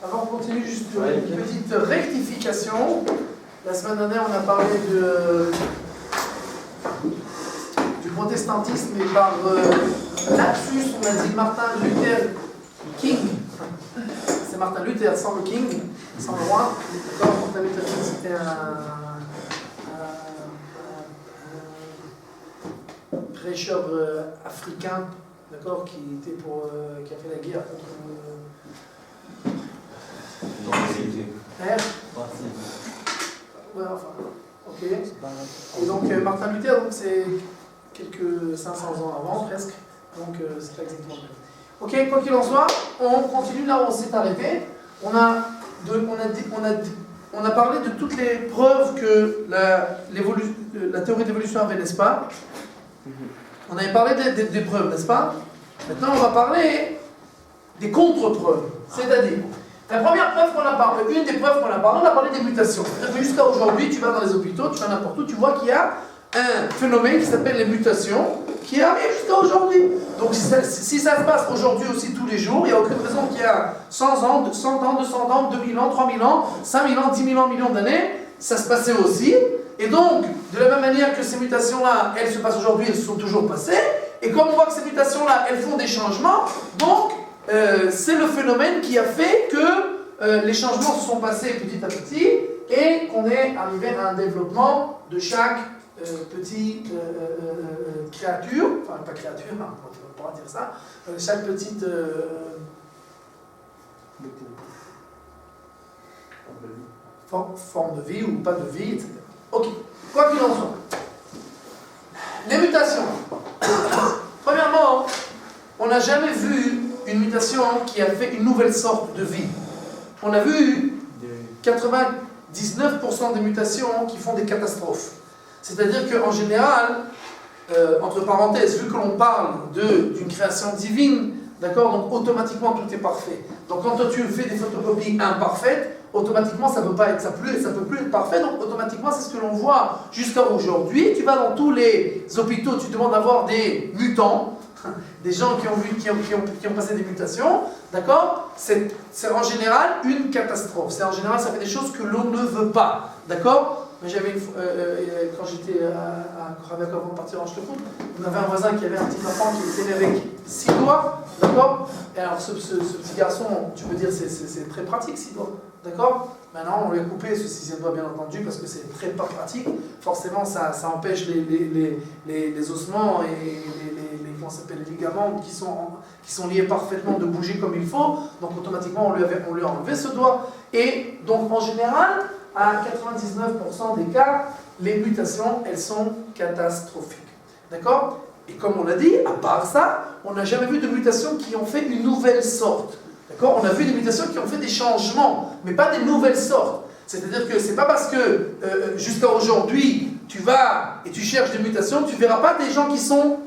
Avant qu'on continue, juste une petite rectification. La semaine dernière, on a parlé du protestantisme et par lapsus, on a dit Martin Luther King. C'est Martin Luther sans le King, sans le roi. D'accord, Martin Luther King, c'était un prêcheur africain, d'accord, qui a fait la guerre contre ouais, enfin, ok. Et donc Martin Luther, c'est quelques 500 ans avant, presque. Donc c'est pas exactement le même. Ok, quoi qu'il en soit, on continue là où on s'est arrêté. On a parlé de toutes les preuves que la théorie d'évolution avait, n'est-ce pas? On avait parlé des preuves, n'est-ce pas? Maintenant, on va parler des contre-preuves. C'est-à-dire, la première preuve qu'on a parlé, une des preuves qu'on a parlé, on a parlé des mutations. C'est-à-dire que jusqu'à aujourd'hui, tu vas dans les hôpitaux, tu vas n'importe où, tu vois qu'il y a un phénomène qui s'appelle les mutations qui arrive jusqu'à aujourd'hui. Donc si ça se passe aujourd'hui aussi tous les jours, il n'y a aucune raison qu'il y a 100 ans, 200 ans, 2000 ans, 3000 ans, 5000 ans, 10 000 ans, millions d'années, ça se passait aussi. Et donc, de la même manière que ces mutations-là, elles se passent aujourd'hui, elles se sont toujours passées. Et comme on voit que ces mutations-là, elles font des changements, donc c'est le phénomène qui a fait que les changements se sont passés petit à petit et qu'on est arrivé à un développement de chaque petite créature, enfin pas créature, on ne pourra pas dire ça, chaque petite forme de vie ou pas de vie, etc. Ok, quoi qu'il en soit. Les mutations. Premièrement, on n'a jamais vu une mutation qui a fait une nouvelle sorte de vie. On a vu 99% des mutations qui font des catastrophes. C'est-à-dire qu'en général, entre parenthèses, vu que l'on parle d'une création divine, d'accord, donc automatiquement tout est parfait. Donc quand toi tu fais des photocopies imparfaites, automatiquement ça peut pas être, ça peut plus être parfait, donc automatiquement c'est ce que l'on voit jusqu'à aujourd'hui. Tu vas dans tous les hôpitaux, tu demandes d'avoir des mutants, des gens qui ont passé des mutations, d'accord, c'est en général une catastrophe. C'est en général, ça fait des choses que l'on ne veut pas, d'accord. J'avais quand j'étais à Kramek avant de partir en Shtefut, on avait un voisin qui avait un petit enfant qui était né avec 6 doigts, d'accord. Et alors ce petit garçon, tu peux dire c'est très pratique 6 doigts, d'accord. Maintenant on lui a coupé ce 6e doigt bien entendu parce que c'est très pas pratique. Forcément ça empêche les ossements et comment ça s'appelle, les ligaments qui sont liés parfaitement de bouger comme il faut. Donc automatiquement on lui a enlevé ce doigt. Et donc en général, à 99% des cas, les mutations, elles sont catastrophiques. D'accord? Et comme on l'a dit, à part ça, on n'a jamais vu de mutations qui ont fait une nouvelle sorte. D'accord? On a vu des mutations qui ont fait des changements, mais pas des nouvelles sortes. C'est-à-dire que c'est pas parce que jusqu'à aujourd'hui, tu vas et tu cherches des mutations, tu ne verras pas des gens qui sont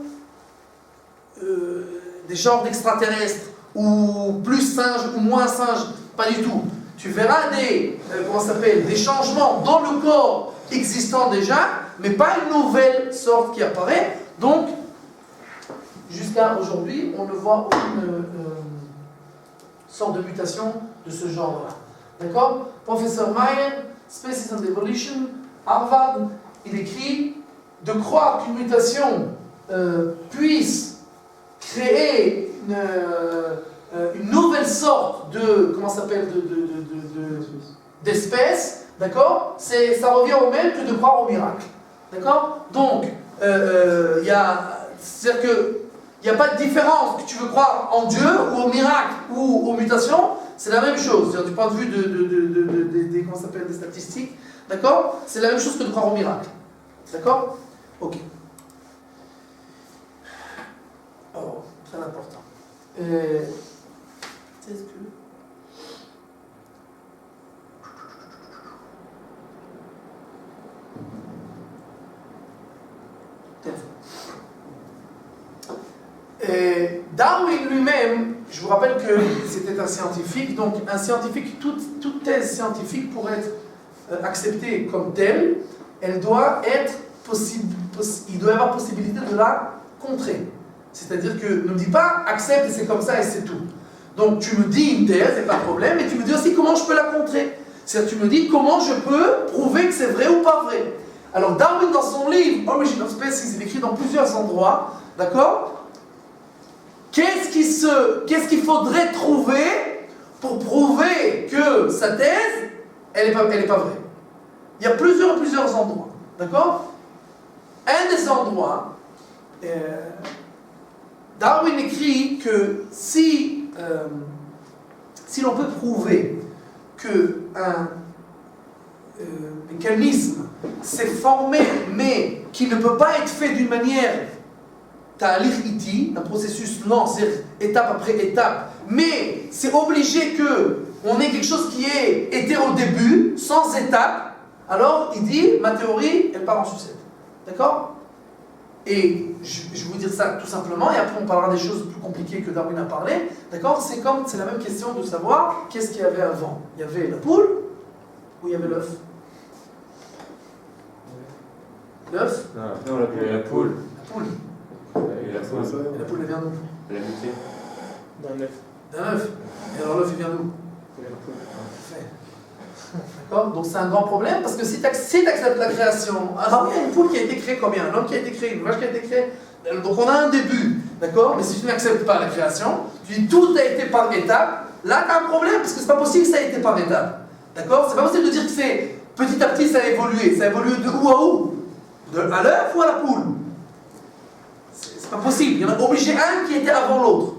des genres d'extraterrestres, ou plus singes ou moins singes, pas du tout. Tu verras des changements dans le corps existant déjà, mais pas une nouvelle sorte qui apparaît. Donc, jusqu'à aujourd'hui, on ne voit aucune sorte de mutation de ce genre-là. D'accord? Professeur Mayer, Species and Evolution, Harvard, il écrit de croire qu'une mutation puisse créer une nouvelle sorte de, d'espèce, d'accord? Ça revient au même que de croire au miracle, d'accord? Donc, c'est-à-dire qu'il n'y a pas de différence que tu veux croire en Dieu, ou au miracle, ou aux mutations, c'est la même chose, c'est-à-dire du point de vue des statistiques, d'accord? C'est la même chose que de croire au miracle, d'accord? Ok. Oh, très important. Est-ce que... Darwin lui-même, je vous rappelle que c'était un scientifique, donc un scientifique, toute thèse scientifique pour être acceptée comme telle, elle doit être possible, il doit y avoir possibilité de la contrer. C'est-à-dire que ne dis pas accepte et c'est comme ça et c'est tout. Donc tu me dis une thèse, c'est pas de problème, et tu me dis aussi comment je peux la contrer. C'est-à-dire tu me dis comment je peux prouver que c'est vrai ou pas vrai. Alors Darwin, dans son livre Origin of Species, il écrit dans plusieurs endroits, d'accord? Qu'est-ce qu'il faudrait trouver pour prouver que sa thèse, elle est pas vraie? Il y a plusieurs endroits, d'accord? Un des endroits, Darwin écrit que si l'on peut prouver qu'un mécanisme s'est formé, mais qui ne peut pas être fait d'une manière ta'alich iti, un processus lent, c'est-à-dire étape après étape, mais c'est obligé qu'on ait quelque chose qui était au début, sans étape, alors il dit, ma théorie, elle part en sucette. D'accord? Et je vais vous dire ça tout simplement, et après on parlera des choses plus compliquées que Darwin a parlé. D'accord? C'est la même question de savoir qu'est-ce qu'il y avait avant. Il y avait la poule ou il y avait l'œuf? L'œuf? Non, la poule. La poule. Et la poule. Et la poule, elle vient d'où? La muté. D'un œuf. D'un œuf. Et alors l'œuf, il vient d'où? D'accord? Donc c'est un grand problème parce que si tu acceptes la création, alors il y a une poule qui a été créée combien? Un homme qui a été créé, une vache qui a été créée. Donc on a un début, d'accord? Mais si tu n'acceptes pas la création, tu dis tout a été par étapes, là tu as un problème parce que c'est pas possible que ça ait été par étapes. D'accord? C'est pas possible de dire que c'est petit à petit ça a évolué. Ça a évolué de où à où? À l'œuf ou à la poule? C'est pas possible. Il y en a obligé un qui était avant l'autre.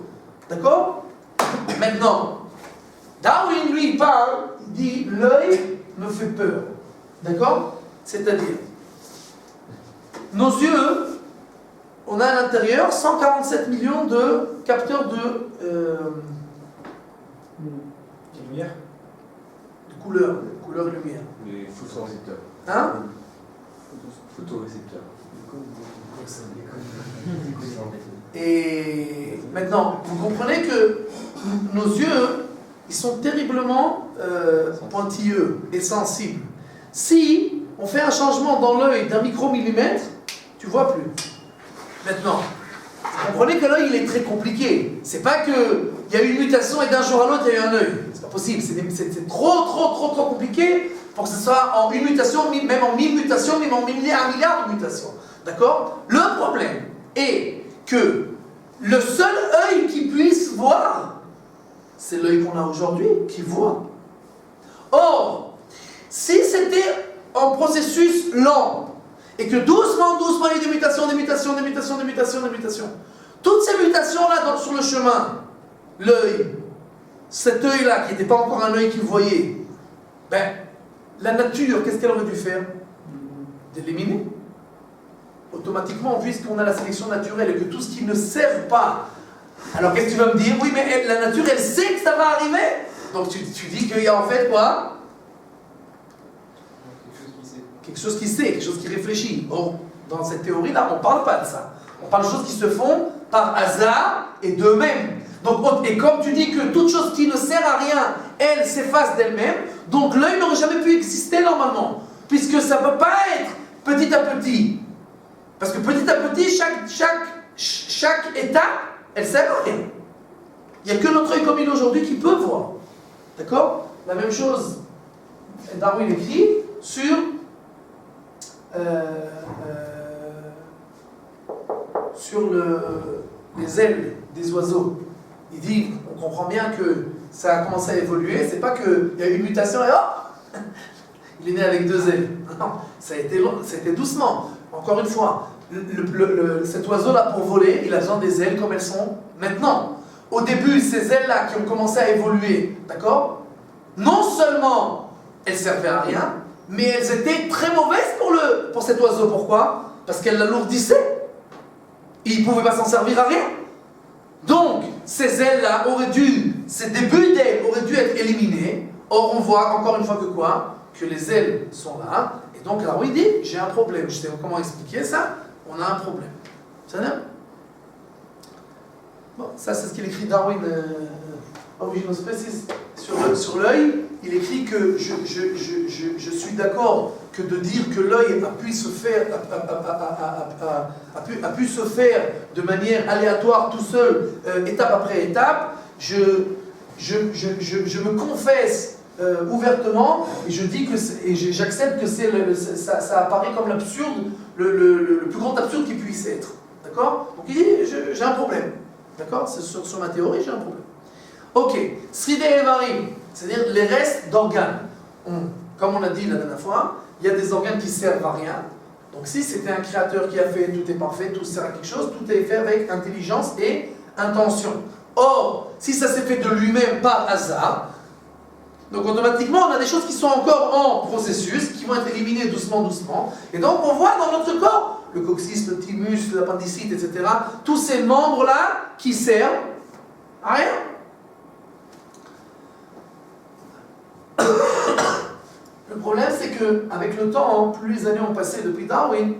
D'accord? Maintenant, Darwin lui il parle. Il dit, l'œil me fait peur. D'accord? C'est-à-dire, nos yeux, on a à l'intérieur 147 millions de capteurs de lumière. De couleur et lumière. Les photorécepteurs. Hein? Photorécepteurs. Et maintenant, vous comprenez que nos yeux, ils sont terriblement pointilleux et sensibles. Si on fait un changement dans l'œil d'un micromillimètre, tu vois plus. Maintenant, vous comprenez que l'œil il est très compliqué. C'est pas qu'il y a eu une mutation et d'un jour à l'autre il y a eu un œil. C'est pas possible. C'est trop compliqué pour que ce soit en une mutation, même en 1000 mutations, même en un milliard de mutations. D'accord? Le problème est que le seul œil qui puisse voir, c'est l'œil qu'on a aujourd'hui qui voit. Or, si c'était un processus lent, et que doucement, il y a des mutations, toutes ces mutations-là sur le chemin, l'œil, cet œil-là qui n'était pas encore un œil qui voyait, ben, la nature, qu'est-ce qu'elle aurait dû faire? D'éliminer. Automatiquement, puisqu'on a la sélection naturelle et que tout ce qui ne sert pas. Alors qu'est-ce que tu vas me dire? Oui, mais la nature, elle sait que ça va arriver. Donc tu dis qu'il y a en fait quoi? Quelque chose qui sait, quelque chose qui réfléchit. Or, dans cette théorie-là, on ne parle pas de ça. On parle de choses qui se font par hasard et d'eux-mêmes. Donc, et comme tu dis que toute chose qui ne sert à rien, elle s'efface d'elle-même, donc l'œil n'aurait jamais pu exister normalement. Puisque ça ne peut pas être petit à petit. Parce que petit à petit, chaque étape, elle sert à rien. Il n'y a que notre œil comme il est aujourd'hui qui peut voir. D'accord? La même chose, Darwin écrit sur les ailes des oiseaux. Il dit, on comprend bien que ça a commencé à évoluer, c'est pas qu'il y a eu une mutation et hop, il est né avec 2 ailes. Non, ça a été doucement. Encore une fois, cet oiseau-là, pour voler, il a besoin des ailes comme elles sont maintenant. Au début, ces ailes-là qui ont commencé à évoluer, d'accord? Non seulement elles servaient à rien, mais elles étaient très mauvaises pour cet oiseau. Pourquoi? Parce qu'elles l'alourdissaient. Il ne pouvait pas s'en servir à rien. Donc, ces ailes-là ces débuts d'ailes auraient dû être éliminés. Or, on voit encore une fois que quoi? Que les ailes sont là. Et donc, alors, il dit, j'ai un problème. Je sais pas comment expliquer ça. On a un problème. Ça va? Bon, ça, c'est ce qu'il écrit Darwin, Origin of Species. Sur l'œil, il écrit que je suis d'accord que de dire que l'œil a pu se faire de manière aléatoire tout seul, étape après étape, je me confesse ouvertement et je dis que j'accepte que ça apparaît comme l'absurde, le plus grand absurde qui puisse être. D'accord? Donc il dit, j'ai un problème. D'accord? Sur ma théorie, j'ai un problème. Ok. Sride Evarim, c'est-à-dire les restes d'organes. Comme on a dit la dernière fois, il y a des organes qui servent à rien. Donc si c'était un créateur qui a fait, tout est parfait, tout sert à quelque chose, tout est fait avec intelligence et intention. Or, si ça s'est fait de lui-même par hasard, donc automatiquement on a des choses qui sont encore en processus, qui vont être éliminées doucement, doucement. Et donc on voit dans notre corps, le coccyx, le thymus, l'appendicite, etc., tous ces membres-là qui servent à rien. Le problème, c'est qu'avec le temps, plus les années ont passé depuis Darwin,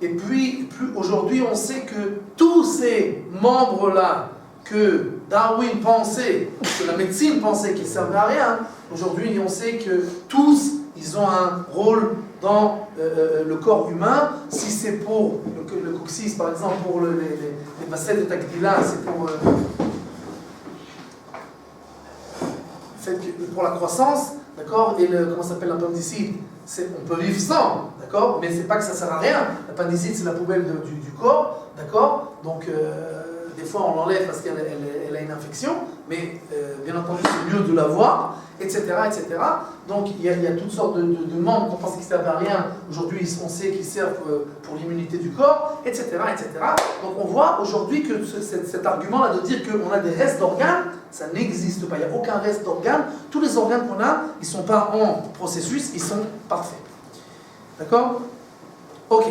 et puis plus aujourd'hui, on sait que tous ces membres-là que Darwin pensait, que la médecine pensait qu'ils ne servaient à rien, aujourd'hui, on sait que tous, ils ont un rôle dans le corps humain. Si c'est pour le coccyx, par exemple, pour les facettes de Tactila, c'est pour la croissance. D'accord? Et comment s'appelle l'appendicite? On peut vivre sans, d'accord? Mais c'est pas que ça sert à rien. L'appendicite, c'est la poubelle du corps, d'accord? Donc, des fois, on l'enlève parce qu'elle a une infection, mais bien entendu, c'est mieux de l'avoir, etc., etc. Donc, il y a toutes sortes de membres qu'on pense qu'ils servent à rien. Aujourd'hui, on sait qu'ils servent pour l'immunité du corps, etc., etc. Donc, on voit aujourd'hui que cet argument-là de dire qu'on a des restes d'organes, ça n'existe pas. Il n'y a aucun reste d'organes. Tous les organes qu'on a, ils ne sont pas en processus, ils sont parfaits. D'accord? Ok.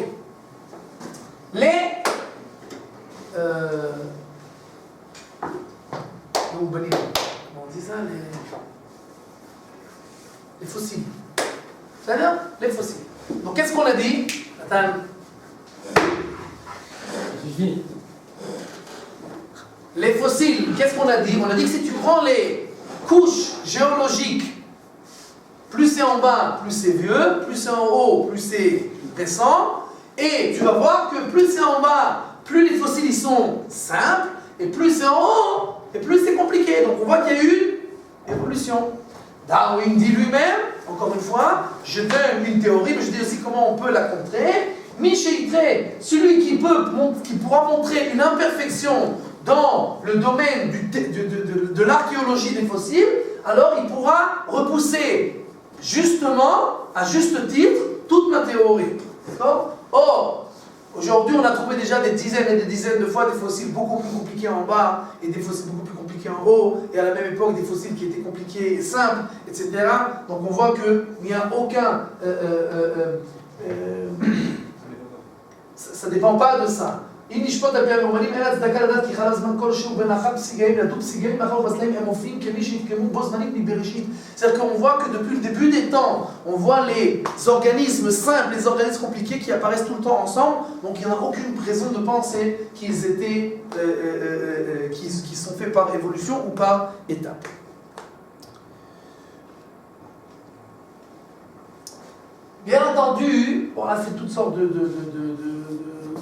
Comment on dit ça? Les fossiles. C'est-à-dire les fossiles. Donc qu'est-ce qu'on a dit? Attends. Les fossiles, qu'est-ce qu'on a dit? On a dit que si tu prends les couches géologiques, plus c'est en bas, plus c'est vieux, plus c'est en haut, plus c'est récent, et tu vas voir que plus c'est en bas, plus les fossiles ils sont simples, et plus c'est en haut, et plus c'est compliqué. Donc on voit qu'il y a eu une évolution. Darwin dit lui-même, encore une fois, je donne une théorie, mais je dis aussi comment on peut la contrer. Michel, celui qui pourra montrer une imperfection dans le domaine de l'archéologie des fossiles, alors il pourra repousser justement, à juste titre, toute ma théorie. D'accord? Or, aujourd'hui, on a trouvé déjà des dizaines et des dizaines de fois des fossiles beaucoup plus compliqués en bas et des fossiles beaucoup plus compliqués en haut, et à la même époque des fossiles qui étaient compliqués et simples, etc. Donc on voit qu'il n'y a aucun... ça ne dépend pas de ça. C'est-à-dire qu'on voit que depuis le début des temps, on voit les organismes simples, les organismes compliqués qui apparaissent tout le temps ensemble. Donc il n'y a aucune raison de penser qu'ils étaient, qu'ils sont faits par évolution ou par étape. Bien entendu, on a fait toutes sortes de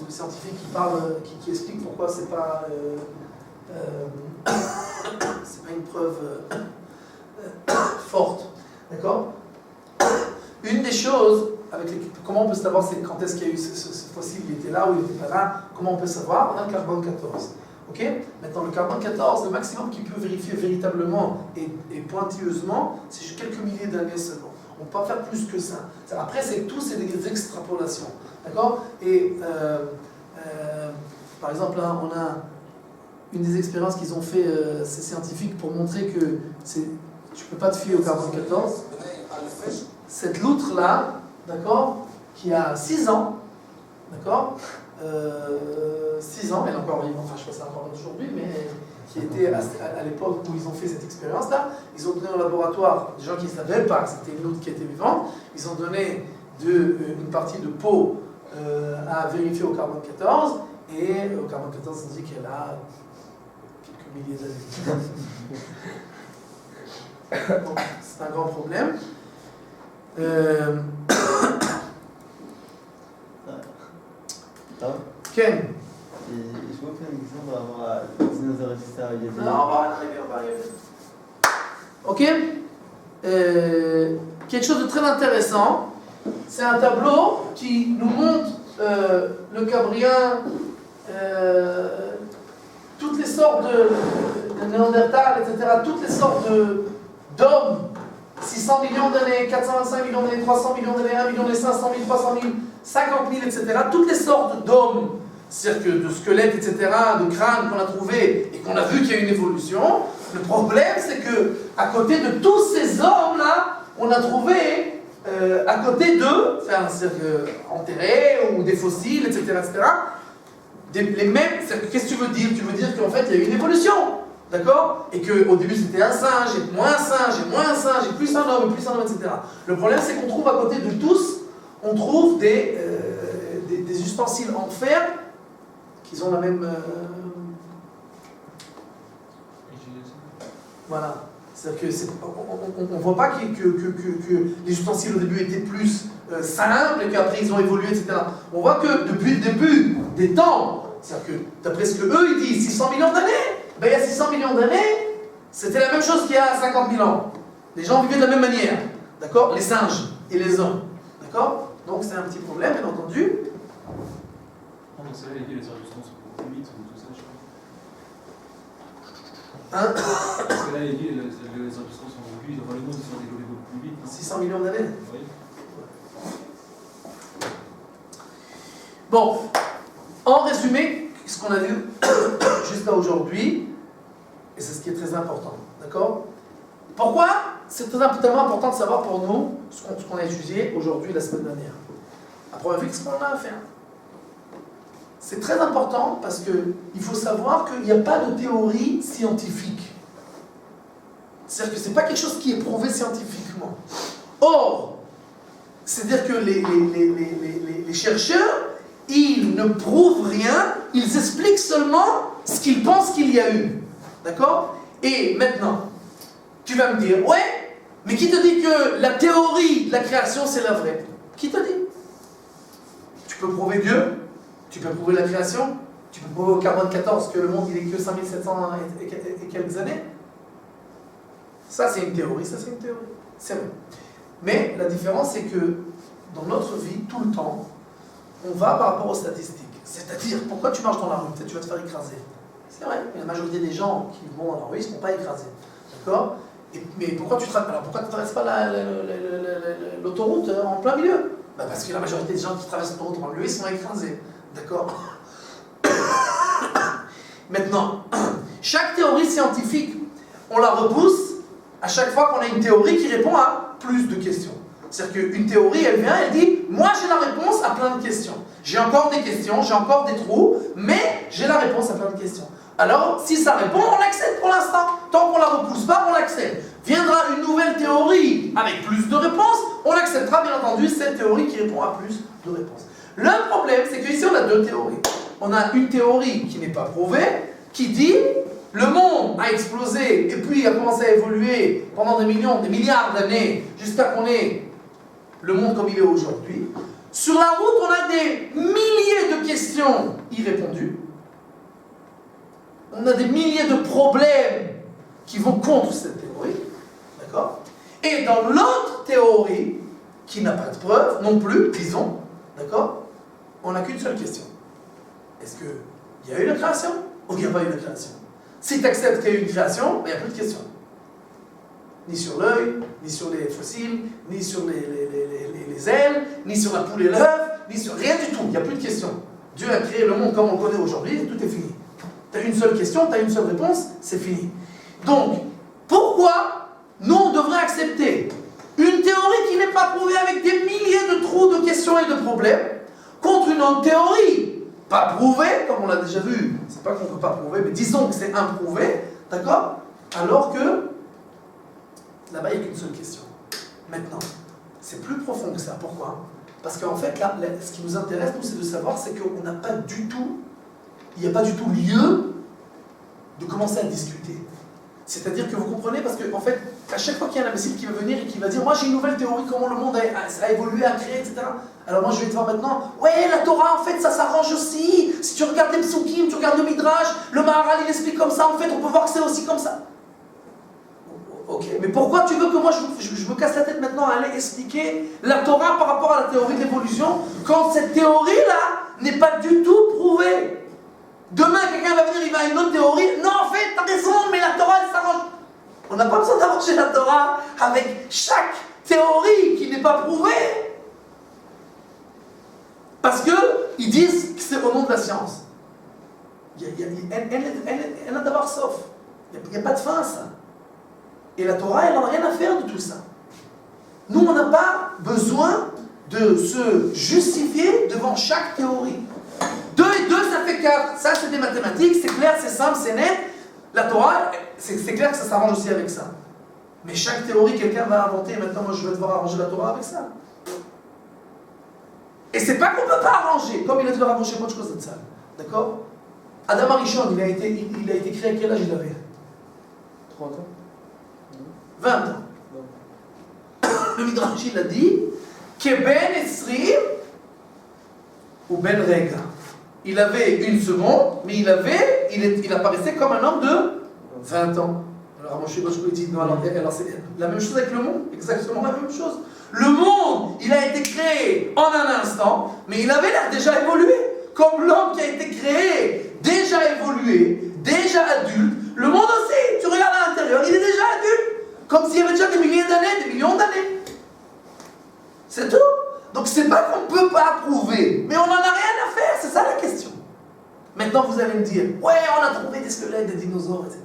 scientifiques qui parlent, qui expliquent pourquoi c'est pas une preuve forte, d'accord? Une des choses avec comment on peut savoir quand est-ce qu'il y a eu ce fossile, il était là ou il n'était pas là, comment on peut savoir? On a le carbone 14. Ok? Maintenant, le carbone 14, le maximum qu'il peut vérifier véritablement et pointilleusement, c'est juste quelques milliers d'années seulement. On ne peut pas faire plus que ça. Après, c'est des extrapolations. D'accord? Et par exemple, là, on a une des expériences qu'ils ont fait, ces scientifiques, pour montrer que tu ne peux pas te fier au carbone 14. Cette loutre-là, d'accord, qui a 6 ans, d'accord, 6 ans, elle est encore vivante, enfin je ne sais pas si elle est encore aujourd'hui, mais qui était à l'époque où ils ont fait cette expérience-là, ils ont donné au laboratoire, des gens qui ne savaient pas que c'était une loutre qui était vivante, ils ont donné une partie de peau à vérifier au carbone 14, et au carbone 14 on dit qu'elle a quelques milliers d'années. Donc c'est un grand problème. Ken? Je vois qu'il y a une question par rapport à les dinosaures, etc. Non, on va arriver. Ok? Quelque chose de très intéressant, c'est un tableau qui nous montre le Cambrien, toutes les sortes de Néandertal, etc., toutes les sortes d'hommes, 600 millions d'années, 425 millions d'années, 300 millions d'années, 1 million d'années, 500 000, 300 000, 50 000, etc., toutes les sortes d'hommes, c'est-à-dire que de squelettes, etc., de crânes qu'on a trouvés et qu'on a vu qu'il y a une évolution. Le problème, c'est que à côté de tous ces hommes-là, on a trouvé, à côté d'eux, c'est-à-dire enterrés ou des fossiles, etc., les mêmes. Qu'est-ce que tu veux dire? Tu veux dire qu'en fait, il y a eu une évolution, d'accord? Et qu'au début, c'était un singe, et moins un singe, et moins un singe, et plus un homme, etc. Le problème, c'est qu'on trouve à côté de tous, on trouve des ustensiles en fer qui ont la même. Voilà. C'est-à-dire qu'on ne voit pas que les ustensiles au début étaient plus simples et qu'après ils ont évolué, etc. On voit que depuis le début des temps, c'est-à-dire que d'après ce qu'eux ils disent, 600 millions d'années, ben, il y a 600 millions d'années, c'était la même chose qu'il y a 50 000 ans. Les gens vivaient de la même manière, d'accord? Les singes et les hommes, d'accord? Donc c'est un petit problème, bien entendu. Non, mais c'est là, les circonstances sont plus vite ou tout ça, je crois. Hein? Parce que là, les circonstances sont plus vite, enfin, le monde s'est développé beaucoup plus vite. 600 millions d'années. Oui. Bon, en résumé, ce qu'on a vu jusqu'à aujourd'hui, et c'est ce qui est très important, d'accord? Pourquoi c'est tellement important de savoir pour nous ce qu'on a étudié aujourd'hui la semaine dernière? À première vue, qu'est-ce qu'on a à faire? C'est très important parce qu'il faut savoir qu'il n'y a pas de théorie scientifique. C'est-à-dire que ce n'est pas quelque chose qui est prouvé scientifiquement. Or, c'est-à-dire que les chercheurs, ils ne prouvent rien, ils expliquent seulement ce qu'ils pensent qu'il y a eu. D'accord? Et maintenant, tu vas me dire, ouais, mais qui te dit que la théorie de la création, c'est la vraie? Qui te dit? Tu peux prouver Dieu? Tu peux prouver la création? Tu peux prouver au carbone 14 que le monde il est que 5700 et quelques années? Ça c'est une théorie, ça c'est une théorie. C'est vrai. Mais la différence c'est que dans notre vie, tout le temps, on va par rapport aux statistiques. C'est-à-dire, pourquoi tu marches dans la rue? Peut-être tu vas te faire écraser. C'est vrai, la majorité des gens qui vont dans la rue, ils ne se font pas écraser. D'accord? Mais pourquoi tu ne traverses pas l'autoroute en plein milieu? Bah parce que la majorité des gens qui traversent l'autoroute en plein milieu, ils sont écrasés. D'accord? Maintenant, chaque théorie scientifique, on la repousse à chaque fois qu'on a une théorie qui répond à plus de questions. C'est-à-dire qu'une théorie, elle vient, elle dit « Moi, j'ai la réponse à plein de questions. J'ai encore des questions, j'ai encore des trous, mais j'ai la réponse à plein de questions. » Alors, si ça répond, on l'accepte pour l'instant. Tant qu'on ne la repousse pas, on l'accepte. Viendra une nouvelle théorie avec plus de réponses, on acceptera bien entendu cette théorie qui répond à plus de réponses. Le problème, c'est qu'ici, on a deux théories. On a une théorie qui n'est pas prouvée, qui dit le monde a explosé et puis a commencé à évoluer pendant des millions, des milliards d'années jusqu'à qu'on ait le monde comme il est aujourd'hui. Sur la route, on a des milliers de questions irrépondues. On a des milliers de problèmes qui vont contre cette théorie. D'accord? Et dans l'autre théorie, qui n'a pas de preuve non plus, disons, d'accord? On n'a qu'une seule question. Est-ce qu'il y a eu la création ou il n'y a pas eu la création? Si tu acceptes qu'il y a eu une création, il n'y a plus de question. Ni sur l'œil, ni sur les fossiles, ni sur les ailes, ni sur la poule et l'œuf, ni sur rien du tout. Il n'y a plus de question. Dieu a créé le monde comme on le connaît aujourd'hui, tout est fini. Tu as une seule question, tu as une seule réponse, c'est fini. Donc, pourquoi nous on devrait accepter une théorie qui n'est pas prouvée avec des milliers de trous de questions et de problèmes contre une autre théorie pas prouvée, comme on l'a déjà vu, c'est pas qu'on ne peut pas prouver, mais disons que c'est improuvé, d'accord? Alors que là-bas, il n'y a qu'une seule question. Maintenant, c'est plus profond que ça. Pourquoi? Parce qu'en fait, là, ce qui nous intéresse, nous, c'est de savoir, c'est qu'on n'a pas du tout, il n'y a pas du tout lieu de commencer à discuter. C'est-à-dire que vous comprenez, parce qu'en fait, à chaque fois qu'il y a un imbécile qui va venir et qui va dire « Moi, j'ai une nouvelle théorie, comment le monde a évolué, a créé, etc. » Alors moi, je vais te voir maintenant « Ouais, la Torah, en fait, ça s'arrange aussi. Si tu regardes les psukim, tu regardes le Midrash, le Maharal, il explique comme ça. En fait, on peut voir que c'est aussi comme ça. » Ok, mais pourquoi tu veux que moi je me casse la tête maintenant à aller expliquer la Torah par rapport à la théorie de l'évolution quand cette théorie-là n'est pas du tout prouvée? Demain, quelqu'un va venir, il va à une autre théorie. Non, en fait, t'as raison, mais la Torah, elle s'arrange. On n'a pas besoin d'arranger la Torah avec chaque théorie qui n'est pas prouvée. Parce qu'ils disent que c'est au nom de la science. Elle a d'abord sauf. Il n'y a pas de fin à ça. Et la Torah, elle n'a rien à faire de tout ça. Nous, on n'a pas besoin de se justifier devant chaque théorie. 2 et 2, ça fait 4. Ça, c'est des mathématiques, c'est clair, c'est simple, c'est net. La Torah, c'est clair que ça s'arrange aussi avec ça. Mais chaque théorie, quelqu'un va inventer, et maintenant, moi, je vais devoir arranger la Torah avec ça. Et c'est pas qu'on ne peut pas arranger, comme il a dit le Rav Moshe Moshko-Zatzal. D'accord? Adam Arishon, il a été créé à quel âge il avait? 30 ans. 20 ans. Le Midrash, il a dit que Ben Esrim ou Ben Rega. Il avait une seconde, mais il apparaissait comme un homme de 20 ans. Alors Moshe Moshko dit non, alors c'est la même chose avec le monde, exactement la même chose. Le monde, il a été créé en un instant, mais il avait l'air déjà évolué. Comme l'homme qui a été créé, déjà évolué, déjà adulte. Le monde aussi, tu regardes à l'intérieur, il est déjà adulte. Comme s'il y avait déjà des milliers d'années, des millions d'années. C'est tout. Donc c'est pas qu'on ne peut pas prouver, mais on n'en a rien à faire, c'est ça la question. Maintenant vous allez me dire, ouais, on a trouvé des squelettes de dinosaures, etc.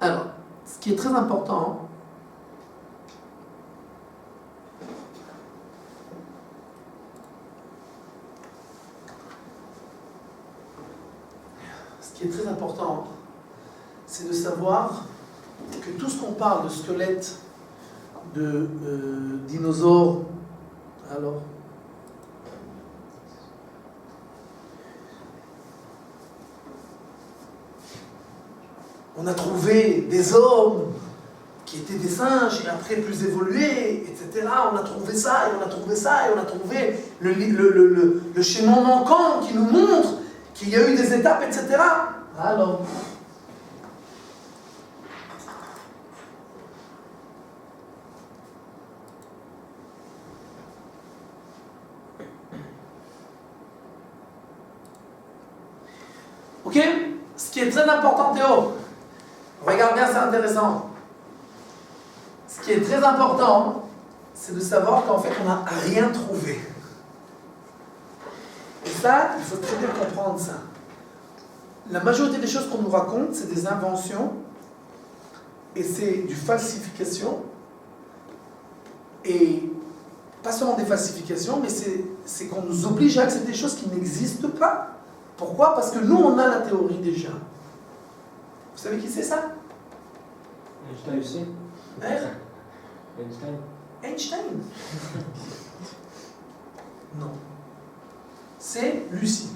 Alors, ce qui est très important, c'est de savoir que tout ce qu'on parle de squelettes, de dinosaures, alors, on a trouvé des hommes qui étaient des singes et après plus évolués, etc. On a trouvé ça et on a trouvé ça et on a trouvé le schéma manquant qui nous montre qu'il y a eu des étapes, etc. Alors, ok? Ce qui est très important, Théo, regarde bien, c'est intéressant. Ce qui est très important, c'est de savoir qu'en fait, on n'a rien trouvé. Et ça, il faut très bien comprendre ça. La majorité des choses qu'on nous raconte, c'est des inventions, et c'est du falsification, et pas seulement des falsifications, mais c'est qu'on nous oblige à accepter des choses qui n'existent pas. Pourquoi? Parce que nous, on a la théorie déjà. Vous savez qui c'est ça? Einstein aussi. Einstein. Einstein? Non. C'est Lucie.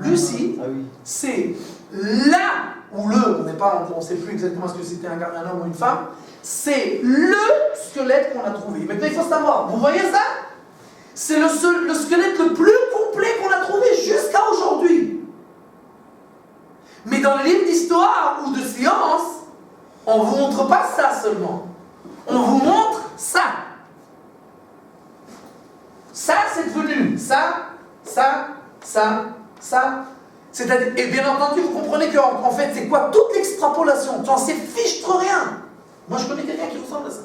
Lucie, Ah oui. c'est là où on ne sait plus exactement ce que c'était un homme ou une femme, c'est le squelette qu'on a trouvé. Maintenant, il faut savoir, vous voyez ça? C'est le squelette le plus complet qu'on a trouvé jusqu'à aujourd'hui. Mais dans les livres d'histoire ou de science, on ne vous montre pas ça seulement. On vous montre ça. Ça, c'est devenu ça. C'est-à-dire, et bien entendu, vous comprenez qu'en fait, c'est quoi toute l'extrapolation? Tu n'en sais fichtre rien. Moi, je connais quelqu'un qui ressemble à ça.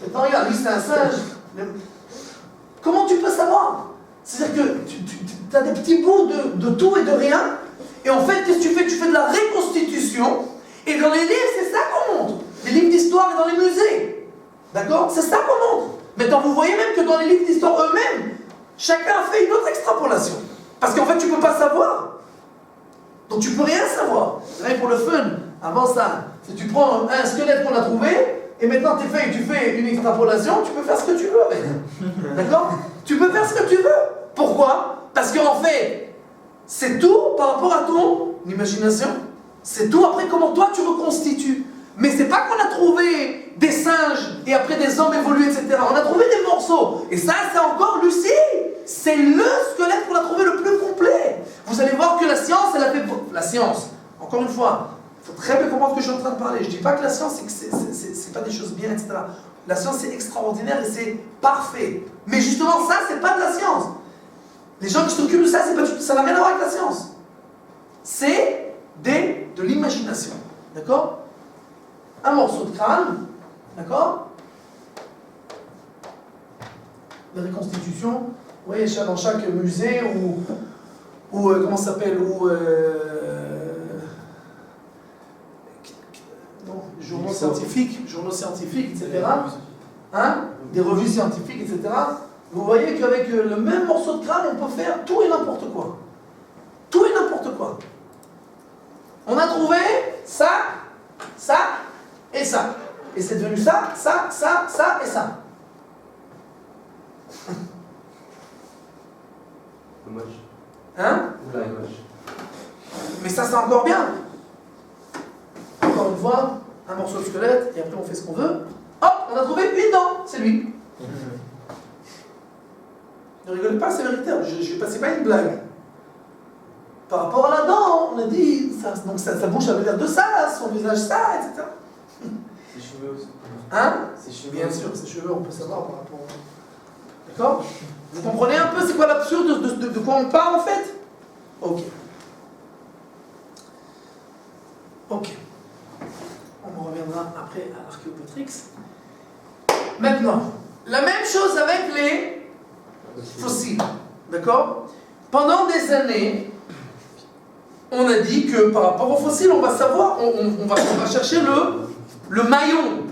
Maintenant, regarde, lui, c'est un singe. Comment tu peux savoir? C'est-à-dire que tu as des petits bouts de tout et de rien, et en fait, qu'est-ce que tu fais? Tu fais de la reconstitution, et dans les livres, c'est ça qu'on montre. Les livres d'histoire et dans les musées. D'accord? C'est ça qu'on montre. Maintenant, vous voyez même que dans les livres d'histoire eux-mêmes, chacun a fait une autre extrapolation. Parce qu'en fait, tu ne peux pas savoir. Donc, tu ne peux rien savoir. Rien pour le fun. Avant ça, si tu prends un squelette qu'on a trouvé, et maintenant tu fais une extrapolation, tu peux faire ce que tu veux avec. D'accord? Tu peux faire ce que tu veux. Pourquoi? Parce qu'en fait, c'est tout par rapport à ton imagination. C'est tout après comment toi tu reconstitues. Mais c'est pas qu'on a trouvé et après des hommes évoluent, etc. On a trouvé des morceaux. Et ça, c'est encore Lucie. C'est le squelette qu'on a trouvé le plus complet. Vous allez voir que la science, elle a fait... La science, encore une fois, il faut très bien comprendre ce que je suis en train de parler. Je ne dis pas que la science, c'est pas des choses bien, etc. La science, c'est extraordinaire et c'est parfait. Mais justement, ça, c'est pas de la science. Les gens qui s'occupent de ça, ça n'a rien à voir avec la science. C'est de l'imagination. D'accord? Un morceau de crâne, d'accord? La reconstitution, vous voyez, dans chaque musée ou comment ça s'appelle, journaux scientifiques, etc. Hein? Des revues scientifiques, etc. Vous voyez qu'avec le même morceau de crâne, on peut faire tout et n'importe quoi. Tout et n'importe quoi. On a trouvé ça, ça et ça. Et c'est devenu ça, ça, ça, ça et ça. Dommage. Hein? Oula, dommage. Mais ça, c'est encore bien. Encore une fois, un morceau de squelette, et après on fait ce qu'on veut. Hop, on a trouvé une dent, c'est lui. Ne rigolez pas, c'est véritaire, c'est pas une blague. Par rapport à la dent, on a dit, donc sa bouche avait l'air de ça, son visage ça, etc. Ses cheveux aussi. Hein? Ses cheveux. Bien sûr, ses cheveux, on peut savoir par rapport à... D'accord? Vous comprenez un peu c'est quoi l'absurde de quoi on parle en fait? Ok. Ok. On en reviendra après à l'Archéopétrix. Maintenant, la même chose avec les fossiles. D'accord? Pendant des années, on a dit que par rapport aux fossiles, on va savoir, on va chercher le maillon.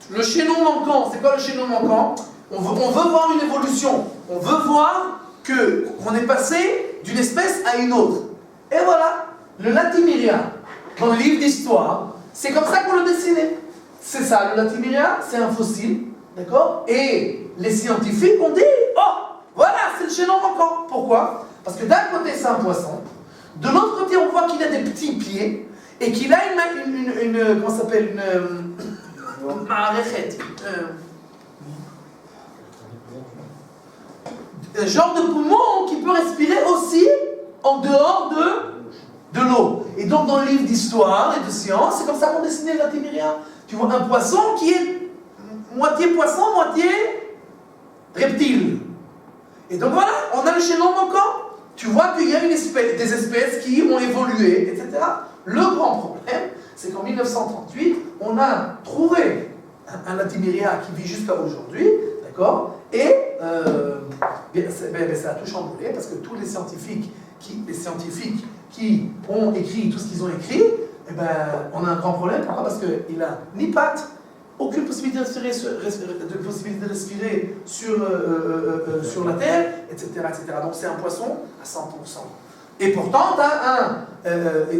Le chaînon manquant. C'est quoi le chaînon manquant? On veut voir une évolution. On veut voir qu'on est passé d'une espèce à une autre. Et voilà, le Latimeria, dans le livre d'histoire, c'est comme ça qu'on le dessinait. C'est ça, le Latimeria, c'est un fossile, d'accord? Et les scientifiques ont dit, oh, voilà, c'est le chaînon manquant. Pourquoi? Parce que d'un côté, c'est un poisson. De l'autre côté, on voit qu'il a des petits pieds et qu'il a une comment ça s'appelle, une maréchette. Un genre de poumon qui peut respirer aussi en dehors de l'eau. Et donc dans le livre d'histoire et de science, c'est comme ça qu'on dessinait le Latimeria. Tu vois un poisson qui est moitié poisson, moitié reptile. Et donc voilà, on a le chaînon manquant. Tu vois qu'il y a des espèces qui ont évolué, etc. Le grand problème, c'est qu'en 1938, on a trouvé un Latimeria qui vit jusqu'à aujourd'hui, d'accord? Et ça a tout chamboulé parce que tous les scientifiques qui ont écrit tout ce qu'ils ont écrit, on a un grand problème. Pourquoi? Parce qu'il n'a ni pattes, aucune possibilité de respirer sur la Terre, etc., etc. Donc c'est un poisson à 100%. Et pourtant,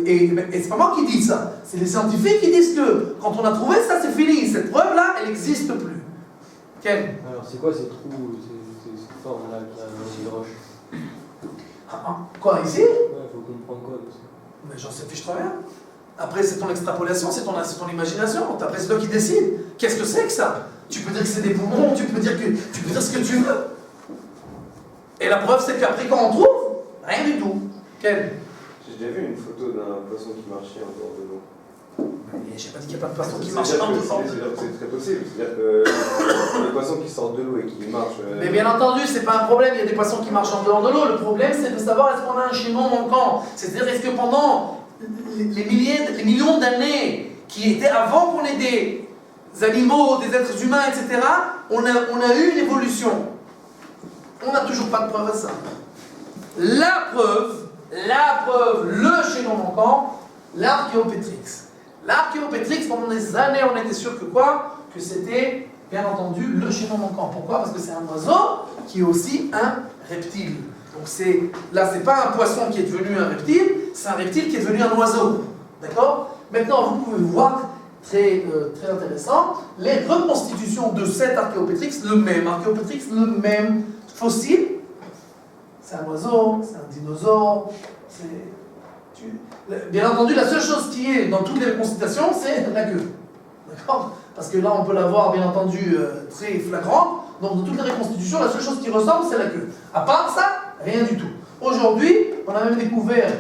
et c'est pas moi qui dis ça, c'est les scientifiques qui disent que quand on a trouvé ça, c'est fini. Cette preuve-là, elle n'existe plus. Ken? Alors c'est quoi ces trous, ces formes-là qu'il y a dans les roches? Quoi, ici? Ouais, il faut comprendre quoi de ça. Mais j'en sais fiche très bien. Après, c'est ton extrapolation, c'est ton imagination. Après, c'est toi qui décides. Qu'est-ce que c'est que ça? Tu peux dire que c'est des poumons, tu peux dire ce que tu veux. Et la preuve, c'est qu'après, quand on trouve, rien du tout. Quel? J'ai déjà vu une photo d'un poisson qui marchait en dehors de l'eau. J'ai pas dit qu'il n'y a pas de poisson qui marche en dehors. C'est très possible. C'est-à-dire que les poissons qui sortent de l'eau et qui marchent. Mais bien entendu, c'est pas un problème, il y a des poissons qui marchent en dehors de l'eau. Le problème, c'est de savoir est-ce qu'on a un chaînon manquant. C'est-à-dire, est-ce que pendant les millions d'années qui étaient avant qu'on ait des animaux, des êtres humains, etc., on a eu une évolution. On n'a toujours pas de preuve à ça. La preuve, le chaînon manquant, l'Archéopétrix. L'Archéopétrix, pendant des années, on était sûr que quoi? Que c'était, bien entendu, le chaînon manquant. Pourquoi? Parce que c'est un oiseau qui est aussi un reptile. Donc là, c'est pas un poisson qui est devenu un reptile, c'est un reptile qui est devenu un oiseau. D'accord? Maintenant, vous pouvez voir, très intéressant, les reconstitutions de cet Archéopétrix, le même fossile. C'est un oiseau, c'est un dinosaure, bien entendu, la seule chose qui est dans toutes les reconstitutions, c'est la queue. D'accord? parce que là on peut l'avoir bien entendu très flagrant. Donc dans toutes les reconstitutions, la seule chose qui ressemble, c'est la queue. À part ça, rien du tout. Aujourd'hui, on a même découvert